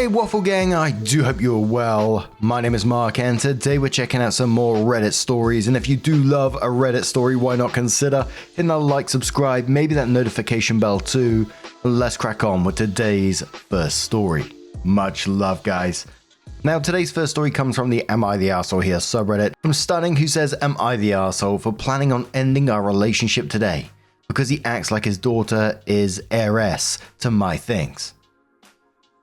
Hey Waffle Gang, I do hope you're well. My name is Mark and today we're checking out some more Reddit stories, and if you do love a Reddit story, why not consider hitting that like, subscribe, maybe that notification bell too. Let's crack on with today's first story. Much love, guys. Now today's first story comes from the Am I the Arsehole Here subreddit from Stunning, who says, am I the arsehole for planning on ending our relationship today because he acts like his daughter is heiress to my things?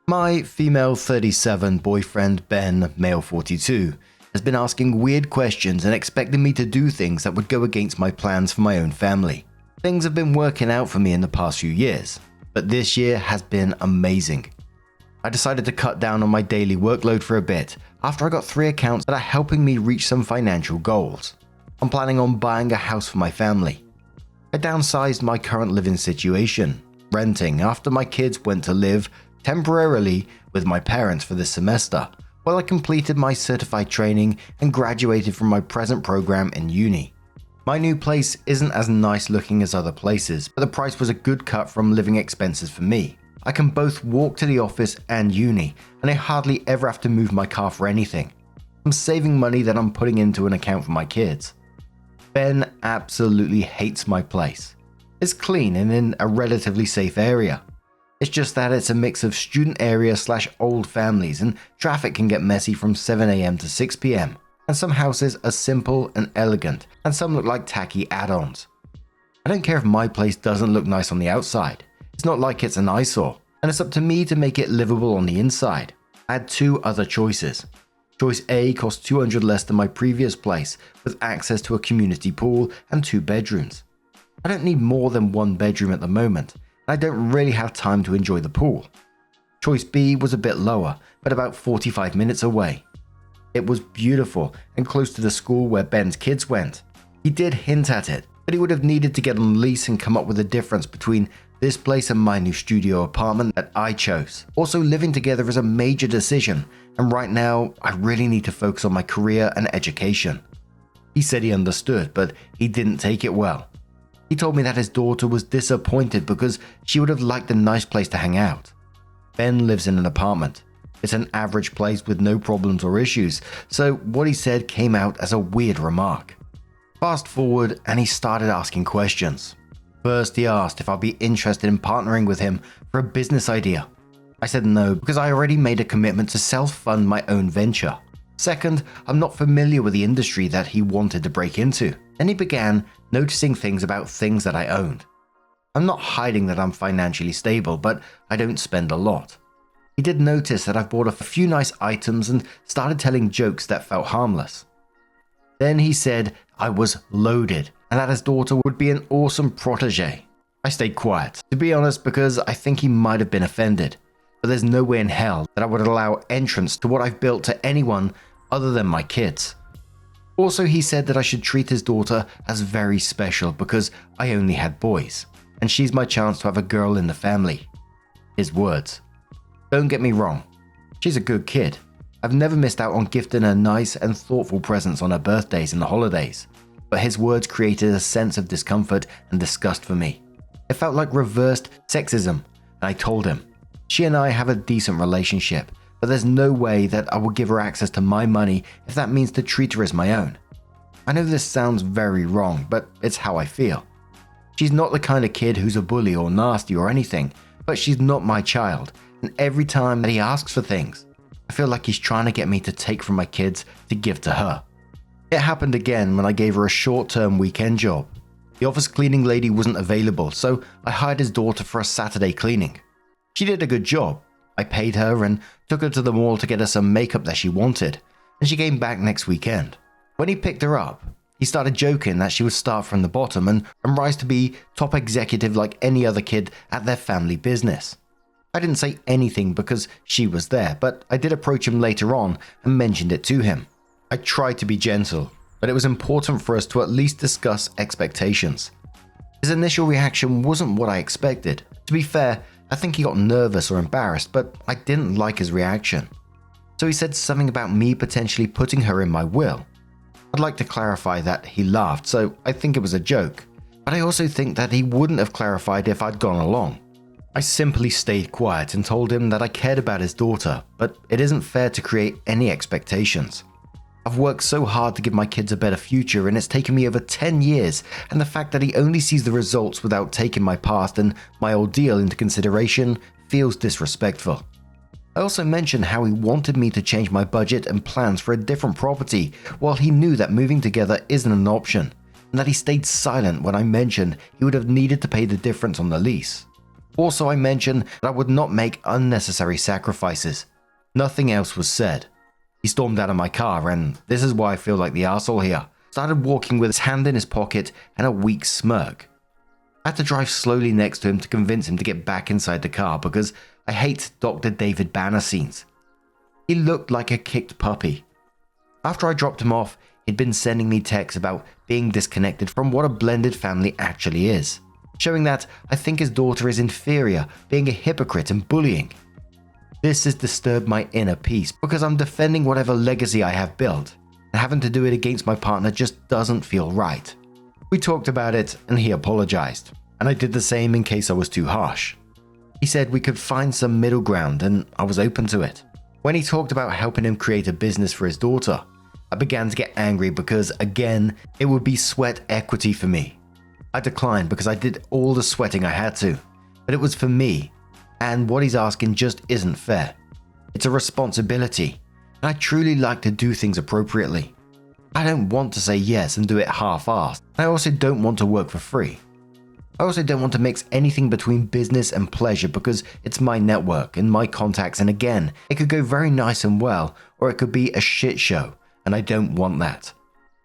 My female 37 boyfriend Ben, male 42, has been asking weird questions and expecting me to do things that would go against my plans for my own family. Things have been working out for me in the past few years, but this year has been amazing. I decided to cut down on my daily workload for a bit after I got 3 accounts that are helping me reach some financial goals. I'm planning on buying a house for my family. I downsized my current living situation, renting after my kids went to live temporarily with my parents for this semester, while I completed my certified training and graduated from my present program in uni. My new place isn't as nice looking as other places, but the price was a good cut from living expenses for me. I can both walk to the office and uni, and I hardly ever have to move my car for anything. I'm saving money that I'm putting into an account for my kids. Ben absolutely hates my place. It's clean and in a relatively safe area. It's just that it's a mix of student area / old families, and traffic can get messy from 7 AM to 6 PM, and some houses are simple and elegant, and some look like tacky add-ons. I don't care if my place doesn't look nice on the outside. It's not like it's an eyesore, and it's up to me to make it livable on the inside. I had 2 other choices. Choice A cost $200 less than my previous place, with access to a community pool and 2 bedrooms. I don't need more than 1 bedroom at the moment, and I don't really have time to enjoy the pool. Choice B was a bit lower, but about 45 minutes away. It was beautiful and close to the school where Ben's kids went. He did hint at it, but he would have needed to get on the lease and come up with a difference between this place and my new studio apartment that I chose. Also, living together is a major decision, and right now I really need to focus on my career and education. He said he understood, but he didn't take it well. He told me that his daughter was disappointed because she would have liked a nice place to hang out. Ben lives in an apartment. It's an average place with no problems or issues, so what he said came out as a weird remark. Fast forward and he started asking questions. First, he asked if I'd be interested in partnering with him for a business idea. I said no because I already made a commitment to self-fund my own venture. Second, I'm not familiar with the industry that he wanted to break into. Then he began noticing things about things that I owned. I'm not hiding that I'm financially stable, but I don't spend a lot. He did notice that I've bought a few nice items and started telling jokes that felt harmless. Then he said I was loaded and that his daughter would be an awesome protege. I stayed quiet, to be honest, because I think he might have been offended, but there's no way in hell that I would allow entrance to what I've built to anyone other than my kids. Also, he said that I should treat his daughter as very special because I only had boys, and she's my chance to have a girl in the family. His words. Don't get me wrong, she's a good kid. I've never missed out on gifting her nice and thoughtful presents on her birthdays and the holidays, but his words created a sense of discomfort and disgust for me. It felt like reversed sexism, and I told him, she and I have a decent relationship, but there's no way that I will give her access to my money if that means to treat her as my own. I know this sounds very wrong, but it's how I feel. She's not the kind of kid who's a bully or nasty or anything, but she's not my child, and every time that he asks for things, I feel like he's trying to get me to take from my kids to give to her. It happened again when I gave her a short-term weekend job. The office cleaning lady wasn't available, so I hired his daughter for a Saturday cleaning. She did a good job. I paid her and took her to the mall to get her some makeup that she wanted, and she came back next weekend. When he picked her up, he started joking that she would start from the bottom and rise to be top executive like any other kid at their family business. I didn't say anything because she was there, but I did approach him later on and mentioned it to him. I tried to be gentle, but it was important for us to at least discuss expectations. His initial reaction wasn't what I expected. To be fair, I think he got nervous or embarrassed, but I didn't like his reaction. So he said something about me potentially putting her in my will. I'd like to clarify that he laughed, so I think it was a joke, but I also think that he wouldn't have clarified if I'd gone along. I simply stayed quiet and told him that I cared about his daughter, but it isn't fair to create any expectations. I've worked so hard to give my kids a better future, and it's taken me over 10 years, and the fact that he only sees the results without taking my past and my ordeal into consideration feels disrespectful. I also mentioned how he wanted me to change my budget and plans for a different property, while he knew that moving together isn't an option, and that he stayed silent when I mentioned he would have needed to pay the difference on the lease. Also, I mentioned that I would not make unnecessary sacrifices. Nothing else was said. He stormed out of my car, and this is why I feel like the arsehole here. Started walking with his hand in his pocket and a weak smirk. I had to drive slowly next to him to convince him to get back inside the car because I hate Dr. David Banner scenes. He looked like a kicked puppy. After I dropped him off, he'd been sending me texts about being disconnected from what a blended family actually is, showing that I think his daughter is inferior, being a hypocrite and bullying. This has disturbed my inner peace because I'm defending whatever legacy I have built, and having to do it against my partner just doesn't feel right. We talked about it and he apologized, and I did the same in case I was too harsh. He said we could find some middle ground and I was open to it. When he talked about helping him create a business for his daughter, I began to get angry because, again, it would be sweat equity for me. I declined because I did all the sweating I had to, but it was for me. And what he's asking just isn't fair. It's a responsibility, and I truly like to do things appropriately. I don't want to say yes and do it half-assed. I also don't want to work for free. I also don't want to mix anything between business and pleasure because it's my network and my contacts, and again, it could go very nice and well, or it could be a shit show, and I don't want that.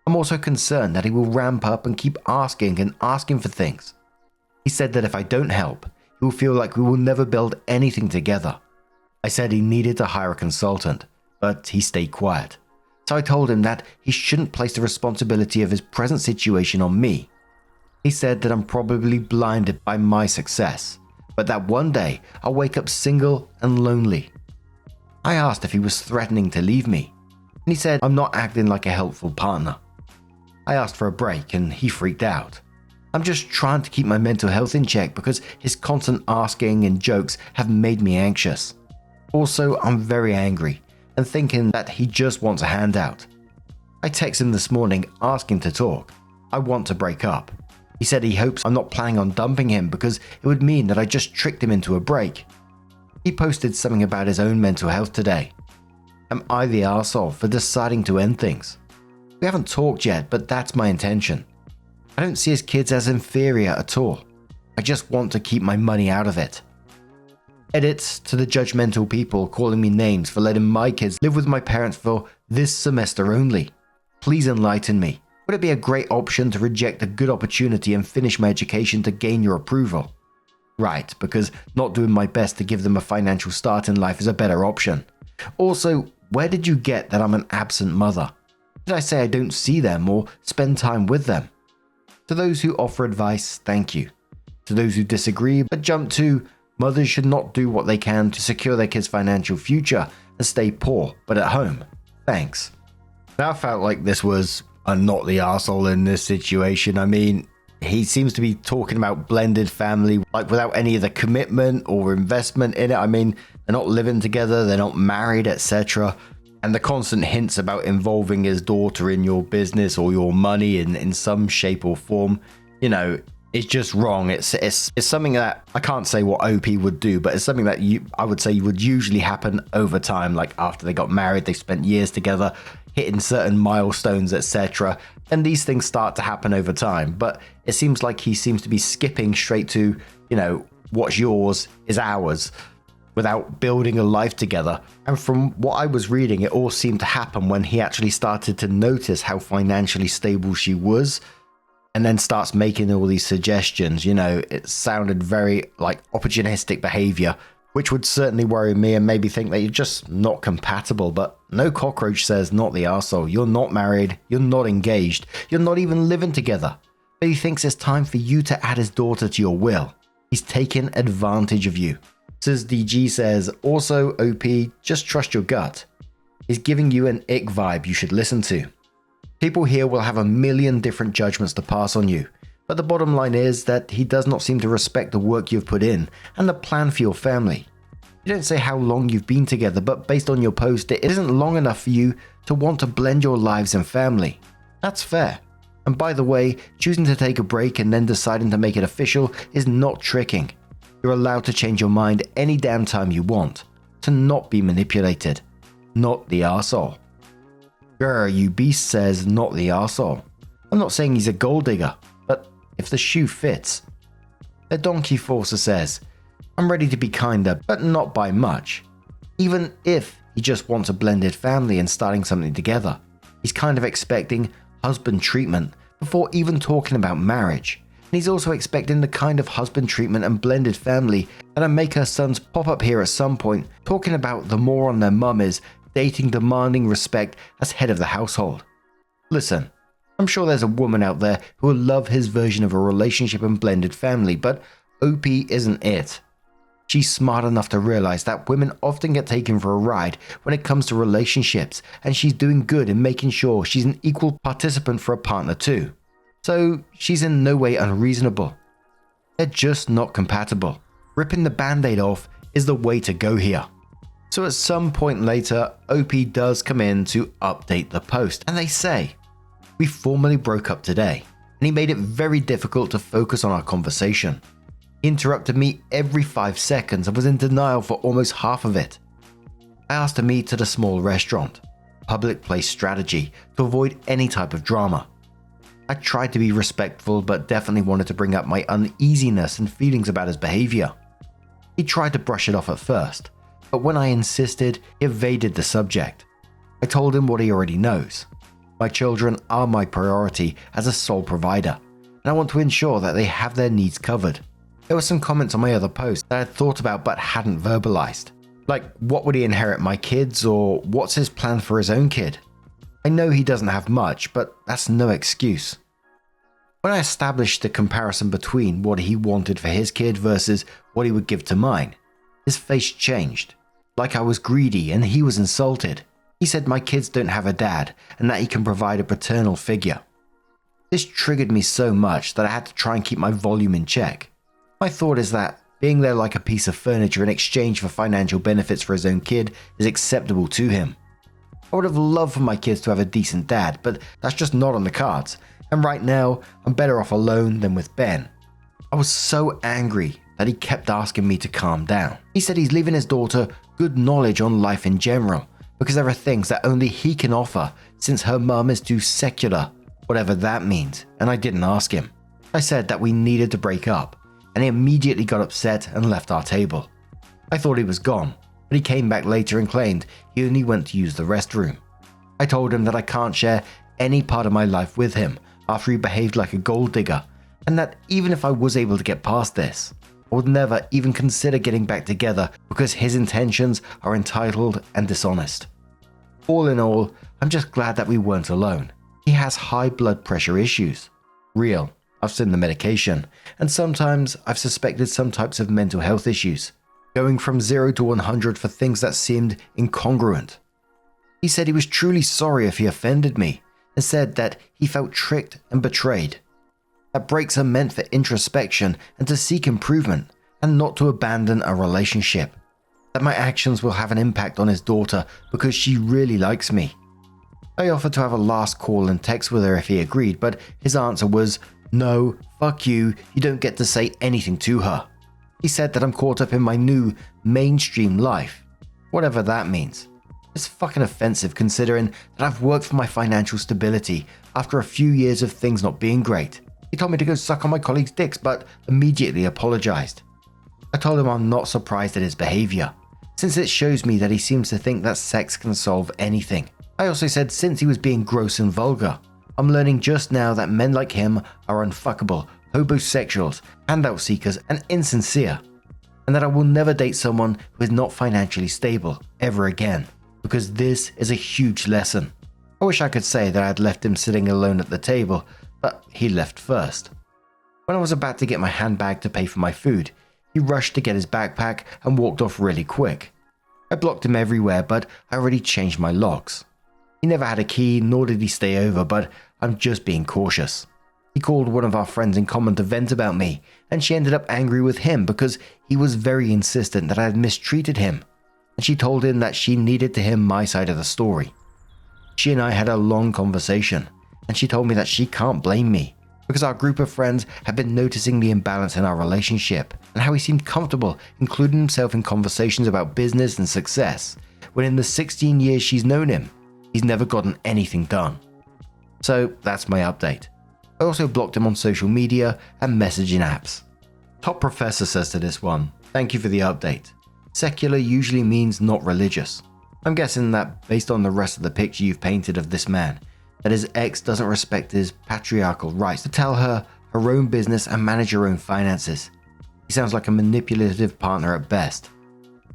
I'm also concerned that he will ramp up and keep asking and asking for things. He said that if I don't help, he will feel like we will never build anything together. I said he needed to hire a consultant, but he stayed quiet. So I told him that he shouldn't place the responsibility of his present situation on me. He said that I'm probably blinded by my success, but that one day I'll wake up single and lonely. I asked if he was threatening to leave me, and he said I'm not acting like a helpful partner. I asked for a break and he freaked out. I'm just trying to keep my mental health in check because his constant asking and jokes have made me anxious. Also, I'm very angry and thinking that he just wants a handout. I texted him this morning asking to talk. I want to break up. He said he hopes I'm not planning on dumping him because it would mean that I just tricked him into a break. He posted something about his own mental health today. Am I the arsehole for deciding to end things? We haven't talked yet, but that's my intention. I don't see his kids as inferior at all. I just want to keep my money out of it. Edits to the judgmental people calling me names for letting my kids live with my parents for this semester only. Please enlighten me. Would it be a great option to reject a good opportunity and finish my education to gain your approval? Right, because not doing my best to give them a financial start in life is a better option. Also, where did you get that I'm an absent mother? Did I say I don't see them or spend time with them? To those who offer advice, thank you. To those who disagree but jump to, mothers should not do what they can to secure their kids' financial future and stay poor but at home, thanks. Now I felt like this was not the arsehole in this situation. I mean, he seems to be talking about blended family, like without any of the commitment or investment in it. I mean, they're not living together, they're not married, etc. And the constant hints about involving his daughter in your business or your money in some shape or form, you know, it's just wrong. It's something that I can't say what OP would do, but it's something that I would say would usually happen over time. Like after they got married, they spent years together, hitting certain milestones, etc. And these things start to happen over time. But it seems like he seems to be skipping straight to, you know, what's yours is ours, without building a life together. And from what I was reading, it all seemed to happen when he actually started to notice how financially stable she was, and then starts making all these suggestions. You know, it sounded very like opportunistic behavior, which would certainly worry me and maybe think that you're just not compatible. But no cockroach says not the arsehole. You're not married, you're not engaged, you're not even living together. But he thinks it's time for you to add his daughter to your will. He's taken advantage of you. Says DG says, also OP, just trust your gut. He's giving you an ick vibe you should listen to. People here will have a million different judgments to pass on you, But the bottom line is that he does not seem to respect the work you've put in and the plan for your family. You don't say how long you've been together, but based on your post, it isn't long enough for you to want to blend your lives and family. That's fair. And by the way, choosing to take a break and then deciding to make it official is not tricking. You're allowed to change your mind any damn time you want. To not be manipulated. Not the arsehole. Grr, you beast says not the arsehole. I'm not saying he's a gold digger, but if the shoe fits. The donkey forcer says, I'm ready to be kinder, but not by much. Even if he just wants a blended family and starting something together, he's kind of expecting husband treatment before even talking about marriage. And he's also expecting the kind of husband treatment and blended family that'll make her sons pop up here at some point, talking about the moron their mum is, dating demanding respect as head of the household. Listen, I'm sure there's a woman out there who will love his version of a relationship and blended family, but OP isn't it. She's smart enough to realize that women often get taken for a ride when it comes to relationships, and she's doing good in making sure she's an equal participant for a partner too. So she's in no way unreasonable. They're just not compatible. Ripping the band-aid off is the way to go here. So at some point later, OP does come in to update the post, and they say, we formally broke up today, and he made it very difficult to focus on our conversation. He interrupted me every 5 seconds and was in denial for almost half of it. I asked to meet at a small restaurant, public place strategy to avoid any type of drama. I tried to be respectful but definitely wanted to bring up my uneasiness and feelings about his behavior. He tried to brush it off at first, but when I insisted, he evaded the subject. I told him what he already knows. My children are my priority as a sole provider, and I want to ensure that they have their needs covered. There were some comments on my other post that I had thought about but hadn't verbalized. Like, what would he inherit my kids, or what's his plan for his own kid? I know he doesn't have much, but that's no excuse. When I established the comparison between what he wanted for his kid versus what he would give to mine, his face changed. Like I was greedy and he was insulted. He said my kids don't have a dad and that he can provide a paternal figure. This triggered me so much that I had to try and keep my volume in check. My thought is that being there like a piece of furniture in exchange for financial benefits for his own kid is acceptable to him. I would have loved for my kids to have a decent dad, but that's just not on the cards, and right now I'm better off alone than with Ben. I was so angry that he kept asking me to calm down. He said he's leaving his daughter good knowledge on life in general, because there are things that only he can offer since her mum is too secular, whatever that means, and I didn't ask him. I said that we needed to break up, and he immediately got upset and left our table. I thought he was gone, but he came back later and claimed he only went to use the restroom. I told him that I can't share any part of my life with him after he behaved like a gold digger, and that even if I was able to get past this, I would never even consider getting back together because his intentions are entitled and dishonest. All in all, I'm just glad that we weren't alone. He has high blood pressure issues. Real. I've seen the medication, and sometimes I've suspected some types of mental health issues, going from 0 to 100 for things that seemed incongruent. He said he was truly sorry if he offended me, and said that he felt tricked and betrayed. That breaks are meant for introspection and to seek improvement, and not to abandon a relationship. That my actions will have an impact on his daughter because she really likes me. I offered to have a last call and text with her if he agreed, but his answer was, no, fuck you, you don't get to say anything to her. He said that I'm caught up in my new mainstream life, whatever that means. It's fucking offensive considering that I've worked for my financial stability after a few years of things not being great. He told me to go suck on my colleagues' dicks but immediately apologized. I told him I'm not surprised at his behavior, since it shows me that he seems to think that sex can solve anything. I also said since he was being gross and vulgar, I'm learning just now that men like him are unfuckable, homosexuals, handout seekers, and insincere, and that I will never date someone who is not financially stable ever again, because this is a huge lesson. I wish I could say that I had left him sitting alone at the table, but he left first. When I was about to get my handbag to pay for my food, he rushed to get his backpack and walked off really quick. I blocked him everywhere, but I already changed my locks. He never had a key, nor did he stay over, but I'm just being cautious. He called one of our friends in common to vent about me, and she ended up angry with him because he was very insistent that I had mistreated him, and she told him that she needed to hear my side of the story. She and I had a long conversation, and she told me that she can't blame me because our group of friends had been noticing the imbalance in our relationship and how he seemed comfortable including himself in conversations about business and success, when in the 16 years she's known him, he's never gotten anything done. So that's my update. I also blocked him on social media and messaging apps. Top Professor says to this one, thank you for the update. Secular usually means not religious. I'm guessing that based on the rest of the picture you've painted of this man, that his ex doesn't respect his patriarchal rights to tell her her own business and manage her own finances. He sounds like a manipulative partner at best.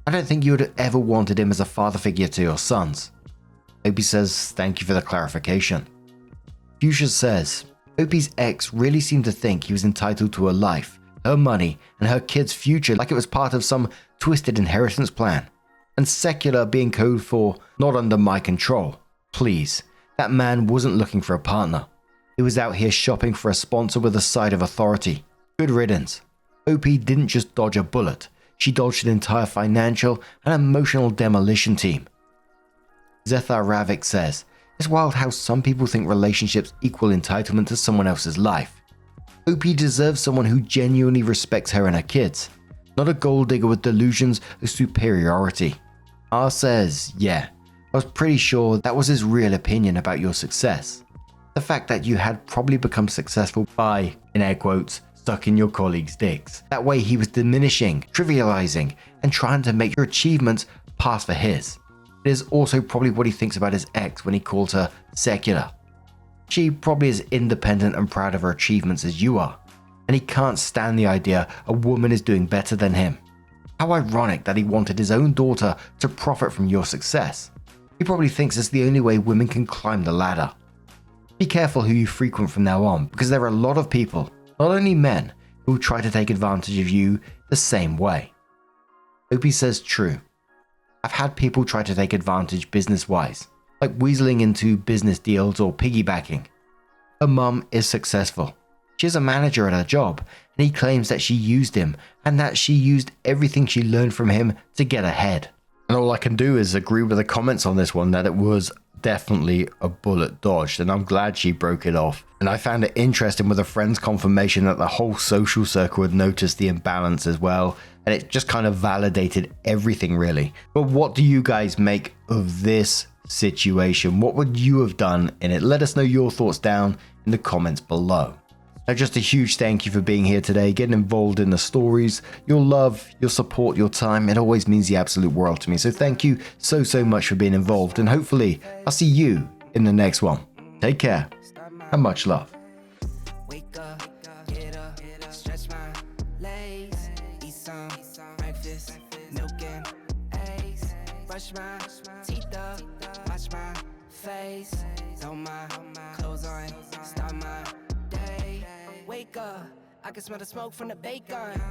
I don't think you would have ever wanted him as a father figure to your sons. Opie says thank you for the clarification. Fuchsia says, Opie's ex really seemed to think he was entitled to her life, her money, and her kid's future like it was part of some twisted inheritance plan. And secular being code for not under my control. Please, that man wasn't looking for a partner. He was out here shopping for a sponsor with a side of authority. Good riddance. Opie didn't just dodge a bullet, she dodged an entire financial and emotional demolition team. Zethar Ravik says, it's wild how some people think relationships equal entitlement to someone else's life. Opie deserves someone who genuinely respects her and her kids, not a gold digger with delusions of superiority. R says, yeah, I was pretty sure that was his real opinion about your success. The fact that you had probably become successful by, in air quotes, sucking your colleagues' dicks. That way he was diminishing, trivializing, and trying to make your achievements pass for his. It is also probably what he thinks about his ex when he calls her secular. She probably is independent and proud of her achievements as you are, and he can't stand the idea a woman is doing better than him. How ironic that he wanted his own daughter to profit from your success. He probably thinks it's the only way women can climb the ladder. Be careful who you frequent from now on, because there are a lot of people, not only men, who will try to take advantage of you the same way. Opie says true. I've had people try to take advantage business-wise, like weaseling into business deals or piggybacking. Her mum is successful. She is a manager at her job, and he claims that she used him and that she used everything she learned from him to get ahead. And all I can do is agree with the comments on this one that it was definitely a bullet dodged, and I'm glad she broke it off. And I found it interesting with a friend's confirmation that the whole social circle had noticed the imbalance as well, and it just kind of validated everything really. But what do you guys make of this situation? What would you have done in it? Let us know your thoughts down in the comments below. Now, just a huge thank you for being here today, getting involved in the stories. Your love, your support, your time, it always means the absolute world to me. So thank you so much for being involved, and hopefully I'll see you in the next one. Take care and much love. Wake up, get up, stretch my legs, eat some breakfast, milk and eggs, brush my teeth up, wash my face, throw my clothes on, start my day. Wake up, I can smell the smoke from the bacon.